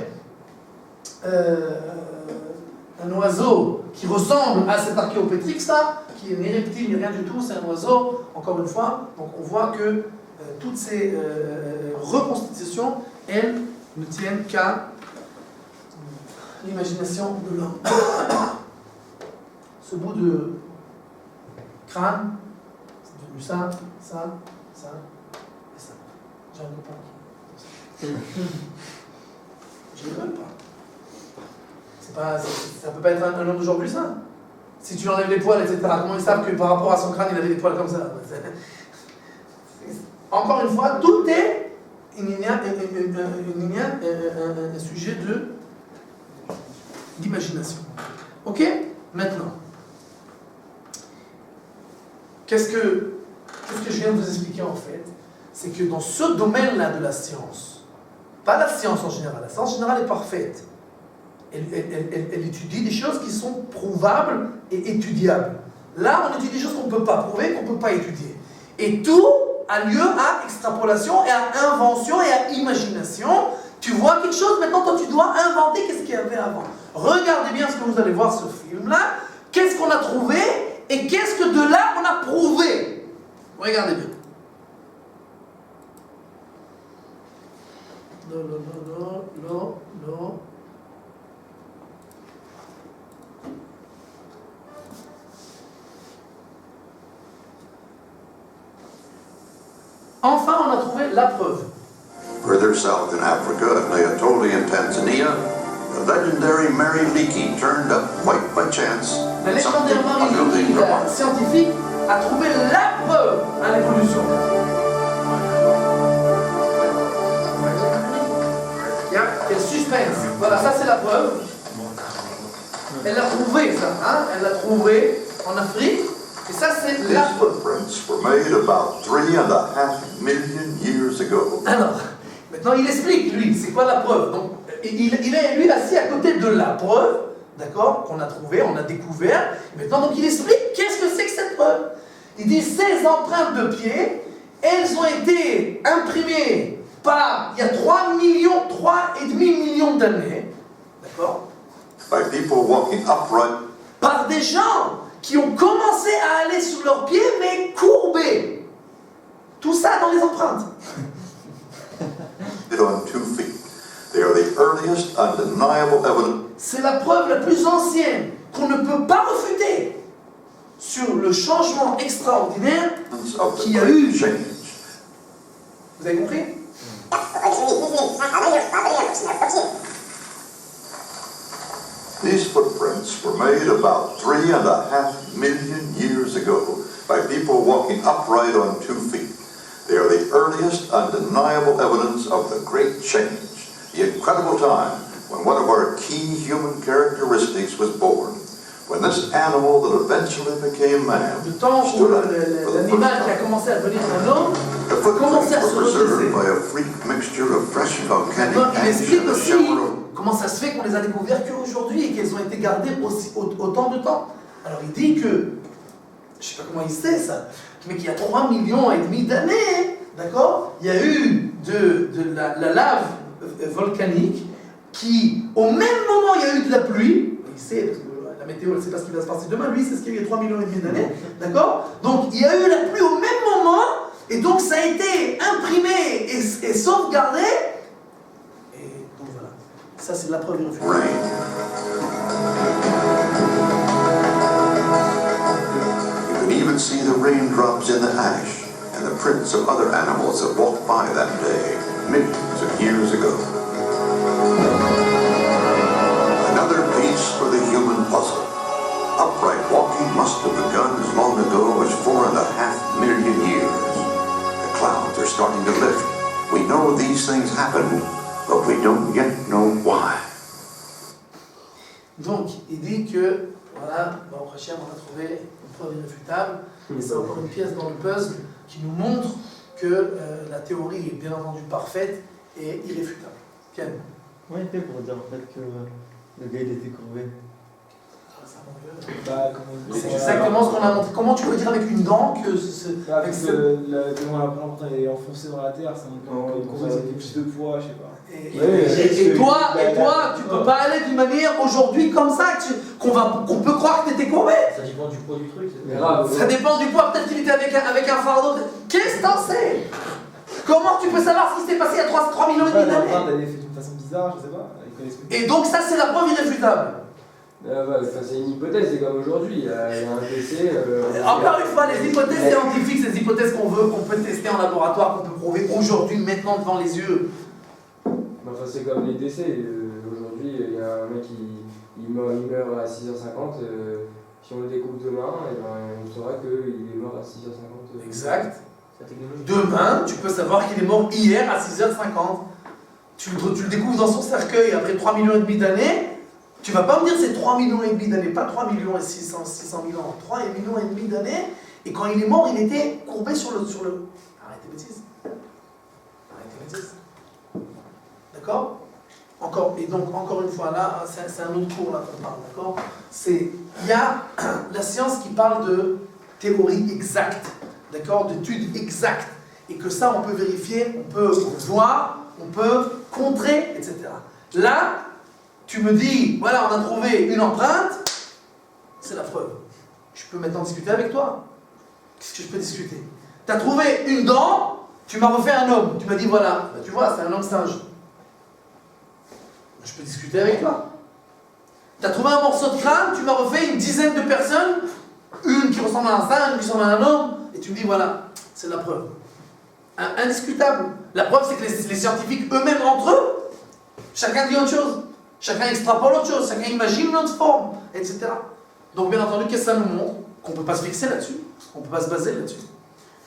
un oiseau qui ressemble à cet Archaeopteryx là, qui est ni reptile ni rien du tout, c'est un oiseau, encore une fois. Donc on voit que toutes ces reconstitutions, elles ne tiennent qu'à l'imagination de l'homme. Ce bout de crâne, c'est devenu ça, ça, ça et ça. J'ai un copain qui... Je rigole pas. Ça peut pas être un homme d'aujourd'hui, ça. Si tu enlèves les poils, etc., comment ils savent que par rapport à son crâne, il avait des poils comme ça? Encore une fois, tout est un sujet d'imagination. Ok? Maintenant, qu'est-ce que je viens de vous expliquer en fait? C'est que dans ce domaine-là de la science, pas la science en général, la science en général est parfaite. Elle étudie des choses qui sont prouvables et étudiables. Là, on étudie des choses qu'on ne peut pas prouver, qu'on ne peut pas étudier. Et tout a lieu à extrapolation et à invention et à imagination. Tu vois quelque chose, maintenant toi tu dois inventer qu'est-ce qu'il y avait avant. Regardez bien ce que vous allez voir ce film-là. Qu'est-ce qu'on a trouvé et qu'est-ce que de là on a prouvé. Regardez bien. Non. Enfin, on a trouvé la preuve. Further south in Africa, at Laetoli in Tanzania, the legendary Mary Leakey turned up quite by chance. La légendaire Mary Leakey, la scientifique, a trouvé la preuve à l'évolution. Quel suspense. Voilà, ça c'est la preuve. Elle l'a trouvé, ça. Hein? Elle l'a trouvé en Afrique. Et ça, c'est la These preuve. footprints were made about 3.5 million years ago. Alors, maintenant il explique, lui, c'est quoi la preuve. Donc, il est, lui, assis à côté de la preuve, d'accord, qu'on a trouvée, on a découvert. Et maintenant, donc, il explique qu'est-ce que c'est que cette preuve. Il dit, ces empreintes de pied, elles ont été imprimées par, il y a 3,5 millions d'années, d'accord, By people walking upright par des gens qui ont commencé à aller sur leurs pieds, mais courbés. Tout ça dans les empreintes. on 2 feet. They are the earliest undeniable evidence C'est la preuve la plus ancienne qu'on ne peut pas refuter sur le changement extraordinaire of the qu'il y a great eu. change. Vous avez compris? These footprints were made about 3.5 million years ago by people walking upright on 2 feet. They are the earliest undeniable evidence of the great change, the incredible time when one of our key human characteristics was born, when this animal that eventually became man Le temps où stood up for the first l'animal qui a time. commencé à devenir un homme The commençait à footprints se were preserved by redresser. a freak mixture of fresh volcanic Maintenant, il ash explique and a aussi shower of comment ça se fait qu'on les a découverts qu'aujourd'hui et qu'elles ont été gardées autant de temps. Alors il dit que, je ne sais pas comment il sait ça, mais qu'il y a 3,5 millions d'années, d'accord, il y a eu de la lave volcanique qui, au même moment, il y a eu de la pluie. Il sait, parce que la météo, elle ne sait pas ce qui va se passer demain. Lui, c'est ce qu'il y a eu 3,5 millions d'années, d'accord. Donc il y a eu la pluie au même moment, et donc ça a été imprimé et sauvegardé. Et donc voilà, ça c'est la preuve irréfutable. rain. You can even see the raindrops in the ash and the prints of other animals that walked by that day, millions of years ago. Another piece for the human puzzle. Upright walking must have begun as long ago as 4.5 million years. The clouds are starting to lift. We know these things happened, but we don't yet know why. Donc il dit que, voilà, au Hachem, on a trouvé une preuve irréfutable, et c'est encore une pièce dans le puzzle qui nous montre que la théorie est bien entendu parfaite et irréfutable. Ken. Comment il fait pour dire en fait que le gars il était courbé? Ça C'est exactement ce qu'on a montré. Comment tu peux dire avec une dent que avec comment l'implante est enfoncé dans la terre, ça montre que ça fait plus de poids, je sais pas. Et toi, tu peux pas aller d'une manière aujourd'hui comme ça, qu'on peut croire que tu étais courbé. Ça dépend du poids du truc. Ça dépend du poids, peut-être qu'il était avec un fardeau. Qu'est-ce que t'en sais? Comment tu peux savoir ce qui s'est passé il y a 3 millions et demi d'années? L'empreinte elle est faite d'une façon bizarre, je sais pas. Et donc ça c'est la preuve irréfutable. C'est une hypothèse, c'est comme aujourd'hui, il y a un décès. Encore une fois, les hypothèses scientifiques, c'est des hypothèses qu'on peut tester en laboratoire, qu'on peut prouver aujourd'hui, maintenant devant les yeux. Enfin, c'est comme les décès. Aujourd'hui, il y a un mec il meurt à 6h50. Si on le découvre demain, on saura qu'il est mort à 6h50. Exact. Demain, tu peux savoir qu'il est mort hier à 6h50. Tu le découvres dans son cercueil après 3 millions et demi d'années. Tu vas pas me dire c'est 3 millions et demi d'années, pas 3 millions et 600 000 ans, 3 millions et demi d'années, et quand il est mort, il était courbé sur le... Arrêtez bêtises. D'accord ? Et donc, encore une fois, là, c'est un autre cours là qu'on parle, d'accord ? Il y a la science qui parle de théorie exacte, d'accord ? D'études exactes, et que ça, on peut vérifier, on peut voir, on peut contrer, etc. Là, tu me dis, voilà, on a trouvé une empreinte, c'est la preuve. Je peux maintenant discuter avec toi. Qu'est-ce que je peux discuter? Tu as trouvé une dent, tu m'as refait un homme. Tu m'as dit, voilà, tu vois, c'est un homme singe. Je peux discuter avec toi. Tu as trouvé un morceau de crâne, tu m'as refait une dizaine de personnes, une qui ressemble à un singe, une qui ressemble à un homme, et tu me dis, voilà, c'est la preuve. Indiscutable. La preuve, c'est que les scientifiques eux-mêmes entre eux, chacun dit autre chose. Chacun extrapole autre chose, chacun imagine une autre forme, etc. Donc bien entendu, qu'est-ce que ça nous montre? Qu'on ne peut pas se fixer là-dessus, qu'on ne peut pas se baser là-dessus.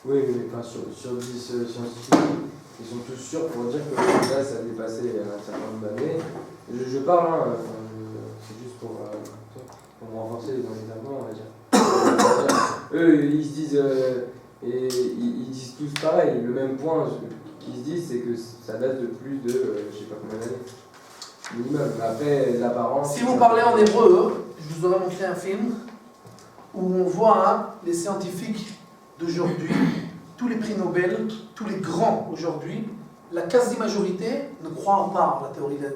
Oui, mais enfin, sur 10 scientifiques, ils sont tous sûrs pour dire que là, ça a dépassé un certain nombre d'années. Je parle, hein, c'est juste pour me renforcer dans les arguments, on va dire. Eux, ils se disent, et ils disent tous pareil, le même point qu'ils se disent, c'est que ça date de plus de, je sais pas combien d'années. Minimum. Après, l'apparence. Si vous parlez en hébreu, je vous aurais montré un film où on voit les scientifiques d'aujourd'hui, tous les prix Nobel, tous les grands aujourd'hui, la quasi-majorité ne croient pas en la théorie de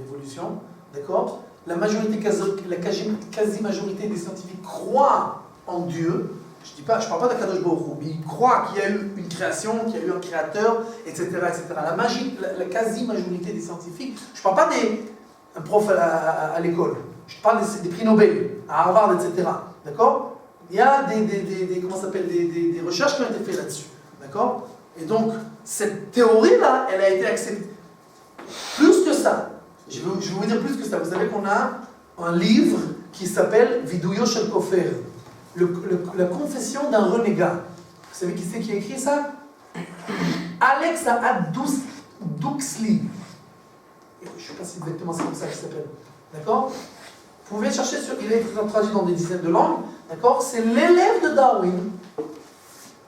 l'évolution, d'accord? La quasi-majorité des scientifiques croient en Dieu. Je ne parle pas d'Akadosh Baruch Hu, mais ils croient qu'il y a eu une création, qu'il y a eu un créateur, etc. etc. La quasi-majorité des scientifiques, je ne parle pas d'un prof à l'école, je parle des prix Nobel, à Harvard, etc. D'accord? Il y a des recherches qui ont été faites là-dessus. D'accord? Et donc, cette théorie-là, elle a été acceptée. Plus que ça, je vais vous dire plus que ça. Vous savez qu'on a un livre qui s'appelle Viduyo Shel Kofer. La confession d'un renégat. Vous savez qui c'est qui a écrit ça? Alex Duxley. Je ne sais pas si exactement c'est comme ça qu'il s'appelle. D'accord? Vous pouvez chercher sur. Il est traduit dans des dizaines de langues. D'accord? C'est l'élève de Darwin.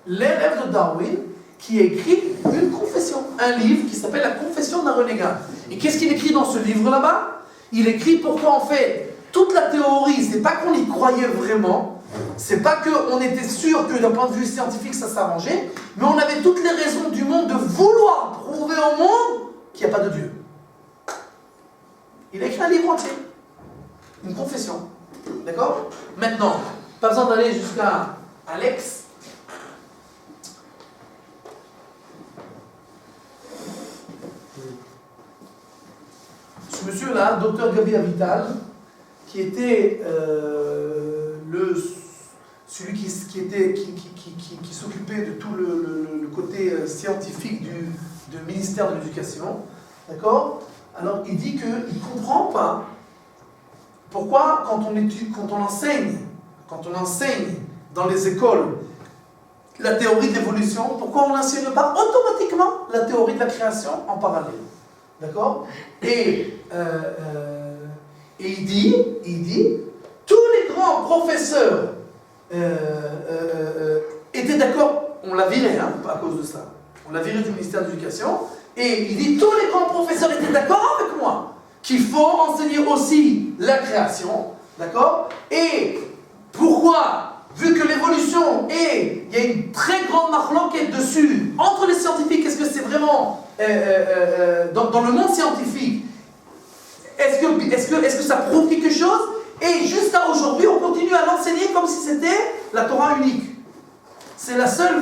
L'élève de Darwin qui a écrit une confession. Un livre qui s'appelle La confession d'un renégat. Et qu'est-ce qu'il écrit dans ce livre là-bas? Il écrit pourquoi en fait toute la théorie, c'est pas qu'on y croyait vraiment. C'est pas qu'on était sûr que d'un point de vue scientifique ça s'arrangeait, mais on avait toutes les raisons du monde de vouloir prouver au monde qu'il n'y a pas de Dieu. Il a écrit un livre entier, une confession. D'accord? Maintenant, pas besoin d'aller jusqu'à Alex. Ce monsieur-là, Dr Gabi Avital, qui était celui qui s'occupait de tout le côté scientifique du ministère de l'Éducation, d'accord? Alors il dit qu'il ne comprend pas pourquoi quand on enseigne dans les écoles la théorie de l'évolution, pourquoi on n'enseigne pas automatiquement la théorie de la création en parallèle, d'accord? Et il dit, tous les grands professeurs étaient d'accord, on l'a viré à cause de ça, on l'a viré du ministère de l'Éducation, et il dit, tous les grands professeurs étaient d'accord avec moi qu'il faut enseigner aussi la création, D'accord? Et pourquoi? Vu que l'évolution il y a une très grande marloquette dessus, entre les scientifiques, est-ce que c'est vraiment, dans le monde scientifique, est-ce que ça prouve quelque chose? Et jusqu'à aujourd'hui, on continue à l'enseigner comme si c'était la Torah unique. C'est la seule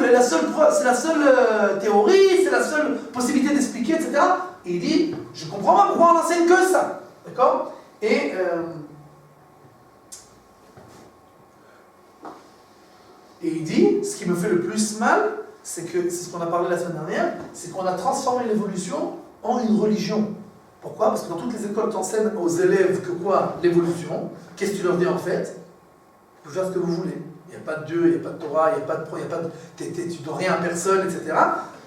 théorie, c'est la seule possibilité d'expliquer, etc. Et il dit, je comprends pas pourquoi on n'enseigne que ça. D'accord? Et il dit, ce qui me fait le plus mal, c'est ce qu'on a parlé la semaine dernière, c'est qu'on a transformé l'évolution en une religion. Pourquoi? Parce que dans toutes les écoles, tu enseignes aux élèves que quoi? L'évolution. Qu'est-ce que tu leur dis en fait? Vous faites ce que vous voulez. Il n'y a pas de Dieu, il n'y a pas de Torah, il n'y a pas de pro, tu ne dois rien à personne, etc.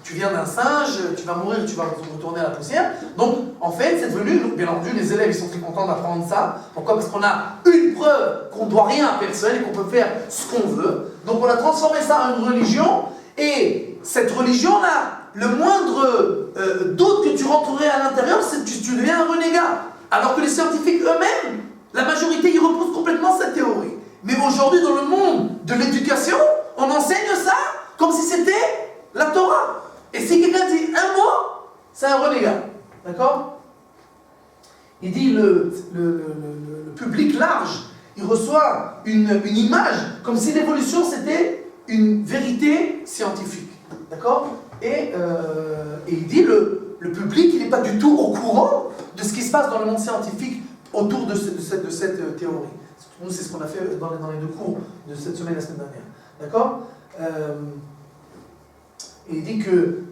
Tu viens d'un singe, tu vas mourir, tu vas retourner à la poussière. Donc, en fait, c'est devenu, bien entendu, les élèves, ils sont très contents d'apprendre ça. Pourquoi? Parce qu'on a une preuve qu'on ne doit rien à personne et qu'on peut faire ce qu'on veut. Donc, on a transformé ça en une religion. Et cette religion-là, le moindre doute que tu rentrerais à l'intérieur, c'est que tu deviens un renégat. Alors que les scientifiques eux-mêmes, la majorité, ils repoussent complètement cette théorie. Mais aujourd'hui, dans le monde de l'éducation, on enseigne ça comme si c'était la Torah. Et si quelqu'un dit un mot, c'est un renégat. D'accord? Il dit le public large, il reçoit une image comme si l'évolution c'était une vérité scientifique. D'accord? Et il dit le public, il n'est pas du tout au courant de ce qui se passe dans le monde scientifique autour de cette théorie. Nous, c'est ce qu'on a fait dans les deux cours de cette semaine et la semaine dernière. D'accord? Et il dit que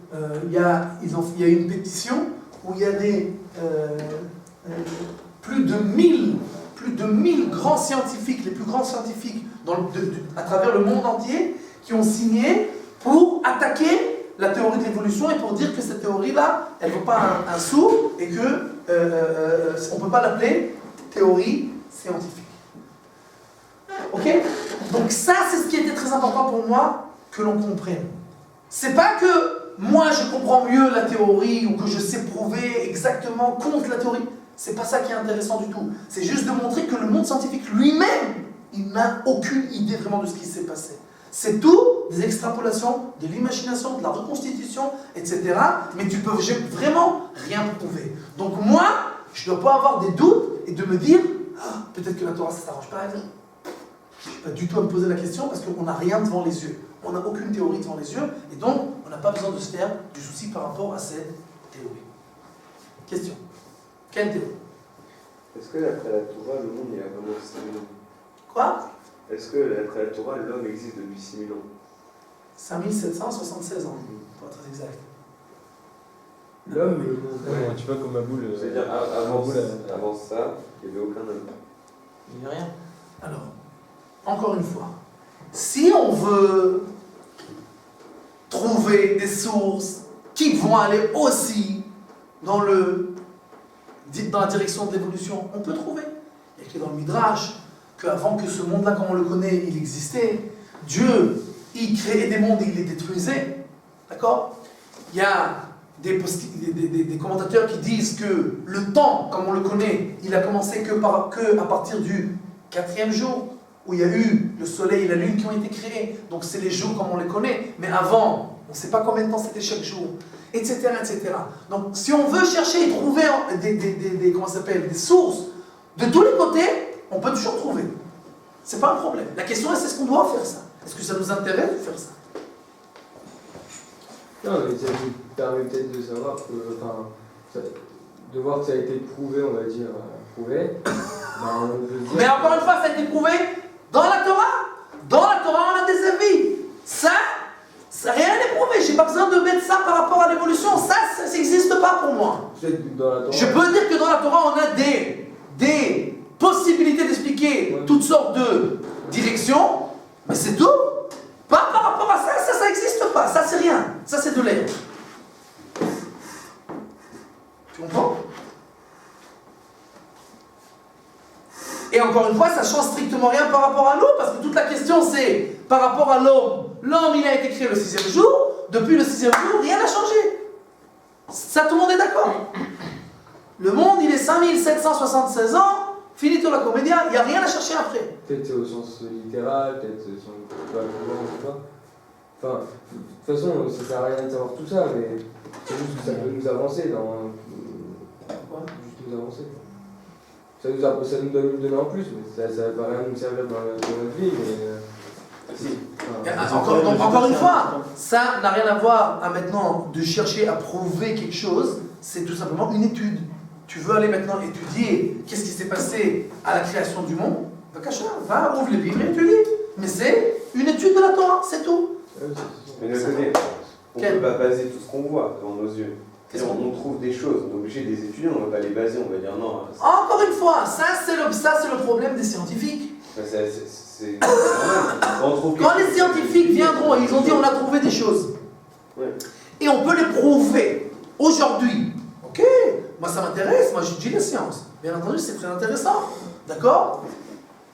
il y a une pétition où il y a plus de 1000 grands scientifiques, les plus grands scientifiques à travers le monde entier, qui ont signé pour attaquer la théorie de l'évolution et pour dire que cette théorie-là, elle ne vaut pas un sou et qu'on ne peut pas l'appeler théorie scientifique. Ok? Donc ça, c'est ce qui était très important pour moi que l'on comprenne. C'est pas que moi je comprends mieux la théorie ou que je sais prouver exactement contre la théorie. C'est pas ça qui est intéressant du tout. C'est juste de montrer que le monde scientifique lui-même, il n'a aucune idée vraiment de ce qui s'est passé. C'est tout des extrapolations, de l'imagination, de la reconstitution, etc. Mais tu peux vraiment rien prouver. Donc moi, je ne dois pas avoir des doutes et de me dire peut-être que la Torah ça ne s'arrange pas avec. Je ne suis pas du tout à me poser la question parce qu'on n'a rien devant les yeux. On n'a aucune théorie devant les yeux et donc on n'a pas besoin de se faire du souci par rapport à cette théorie. Question. Quelle théorie? Est-ce que après la Torah, le monde il a vraiment 6000 ans? Quoi? Est-ce que après la Torah, l'homme existe depuis 6000 ans? 5776 ans, pour être exact. L'homme, Ouais, tu vois, comme ma boule. C'est-à-dire avant ça, il n'y avait aucun homme. Il n'y a rien. Alors, encore une fois, si on veut trouver des sources qui vont aller aussi dans la direction de l'évolution, on peut trouver. Il y a écrit dans le Midrash qu'avant que ce monde-là, comme on le connaît, il existait, Dieu, il créait des mondes et il les détruisait. D'accord? Il y a des commentateurs qui disent que le temps, comme on le connaît, il a commencé que à partir du 4e jour, où il y a eu le soleil et la lune qui ont été créés. Donc c'est les jours comme on les connaît. Mais avant, on ne sait pas combien de temps c'était chaque jour. Etc., etc. Donc si on veut chercher et trouver des sources de tous les côtés, on peut toujours trouver. C'est pas un problème. La question est, est-ce qu'on doit faire ça? Est-ce que ça nous intéresse de faire ça? Non, mais ça nous permet peut-être de savoir de voir que ça a été prouvé, on va dire, prouvé. On peut dire... Mais encore une fois, ça a été prouvé dans la Torah. Dans la Torah, on a des avis. Ça rien n'est prouvé. J'ai pas besoin de mettre ça par rapport à l'évolution. Ça n'existe pas pour moi. Dans la Torah, Je peux dire que dans la Torah, on a des possibilités d'expliquer toutes sortes de directions, mais c'est tout. Pas par rapport à ça, ça n'existe pas. Ça, c'est rien. Ça, c'est de l'air. Tu comprends? Et encore une fois, ça ne change strictement rien par rapport à nous, parce que toute la question, c'est par rapport à l'homme. L'homme, il a été créé le 6e jour. Depuis le 6e jour, rien n'a changé. Ça, tout le monde est d'accord. Le monde, il est 5776 ans. Finito la commedia, il n'y a rien à chercher après. Peut-être au sens littéral, peut-être si on va plus loin, je sais pas. Enfin, de toute façon, ça sert à rien de savoir tout ça, mais c'est juste que ça peut nous avancer dans. Juste nous avancer. Ça nous donne en plus, mais ça va rien nous servir dans notre vie, mais. Si. Encore une fois, ça n'a rien à voir à maintenant de chercher à prouver quelque chose, c'est tout simplement une étude. Tu veux aller maintenant étudier qu'est-ce qui s'est passé à la création du monde, va, ouvre les livres et étudie. Mais c'est une étude de la Torah, c'est tout. Mais d'un côté, on ne peut pas baser tout ce qu'on voit devant nos yeux. Si on trouve des choses, on est obligé de les étudier, on ne va pas les baser, on va dire non. Encore une fois, ça c'est le problème des scientifiques. C'est normal. Quand les scientifiques viendront et ils ont dit on a trouvé des choses, et on peut les prouver aujourd'hui, ok, moi ça m'intéresse, moi j'étudie la science, bien entendu c'est très intéressant, d'accord?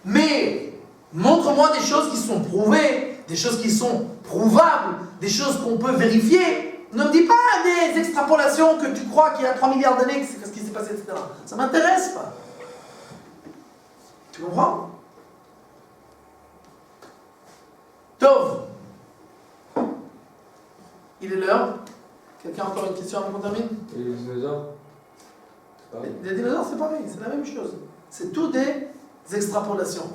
Mais montre-moi des choses qui sont prouvées, des choses qui sont prouvables, des choses qu'on peut vérifier. Ne me dis pas des extrapolations que tu crois qu'il y a 3 milliards d'années que c'est ce qui s'est passé, etc. Ça m'intéresse pas. Tu comprends? Tov. Il est l'heure. Quelqu'un a encore une question avant qu'on termine? Et les dinosaures? Les dinosaures, c'est pareil, c'est la même chose. C'est tout des extrapolations.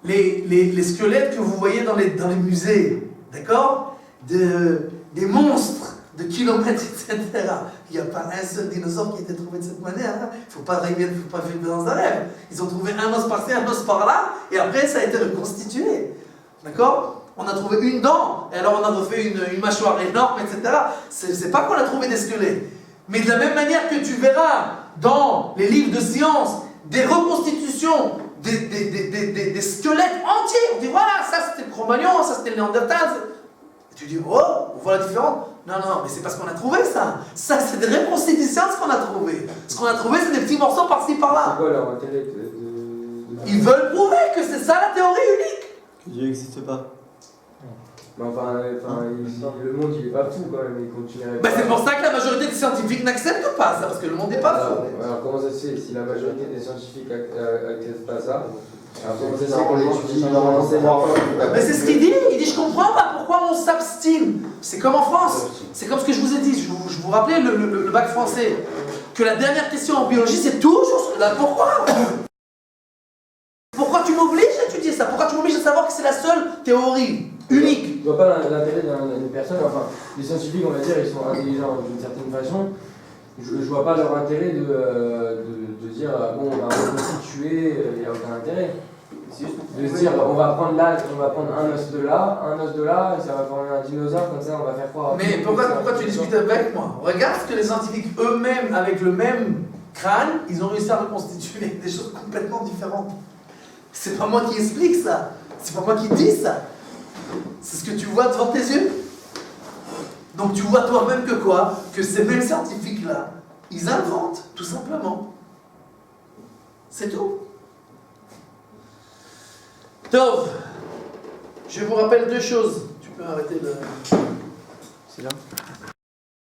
Les squelettes que vous voyez dans les musées, d'accord? Des monstres de kilomètres, etc. Il n'y a pas un seul dinosaure qui a été trouvé de cette manière. Il ne faut pas vivre dans un rêve. Ils ont trouvé un os par-ci, un os par-là, et après ça a été reconstitué. D'accord? On a trouvé une dent, et alors on a refait une mâchoire énorme, etc. C'est pas qu'on a trouvé des squelettes. Mais de la même manière que tu verras dans les livres de science des reconstitutions, des squelettes entiers. On dit voilà, ça c'était le Cro-Magnon, ça c'était le Néandertal. Tu dis, oh, on voit la différence. Non, mais c'est parce qu'on a trouvé ça. Ça, c'est des reconstitutions de ce qu'on a trouvé. Ce qu'on a trouvé, c'est des petits morceaux par-ci, par-là. C'est quoi leur intérêt Ils veulent prouver que c'est ça la théorie unique. Que Dieu n'existe pas. Mais enfin, le monde il est pas fou quand même, il continue à... C'est pour ça que la majorité des scientifiques n'acceptent pas ça, parce que le monde n'est pas fou. Alors comment ça se fait si la majorité des scientifiques n'acceptent pas ça? Alors comment ça se fait qu'on l'étudie dans l'enseignement? Mais c'est ce qu'il dit. Il dit, je comprends pas pourquoi on s'abstine. C'est comme en France. C'est comme ce que je vous ai dit. Je vous rappelais le bac français. Que la dernière question en biologie, c'est toujours là. Pourquoi? Pourquoi tu m'obliges à étudier ça? Pourquoi tu m'obliges à savoir que c'est la seule théorie unique? Je vois pas l'intérêt d'une personne, enfin, les scientifiques, on va dire, ils sont intelligents d'une certaine façon. Je vois pas leur intérêt de dire, bon, on va reconstituer, il n'y a aucun intérêt. De se dire, on va prendre un os de là, et ça va former un dinosaure, comme ça on va faire croire... Mais pourquoi tu discutes avec moi? Regarde ce que les scientifiques eux-mêmes, avec le même crâne, ils ont réussi à reconstituer des choses complètement différentes. C'est pas moi qui explique ça, c'est pas moi qui dis ça. C'est ce que tu vois devant tes yeux. Donc tu vois toi-même que quoi? Que ces mêmes scientifiques-là, ils inventent, tout simplement. C'est tout. Tov, je vous rappelle deux choses. Tu peux arrêter le... C'est là.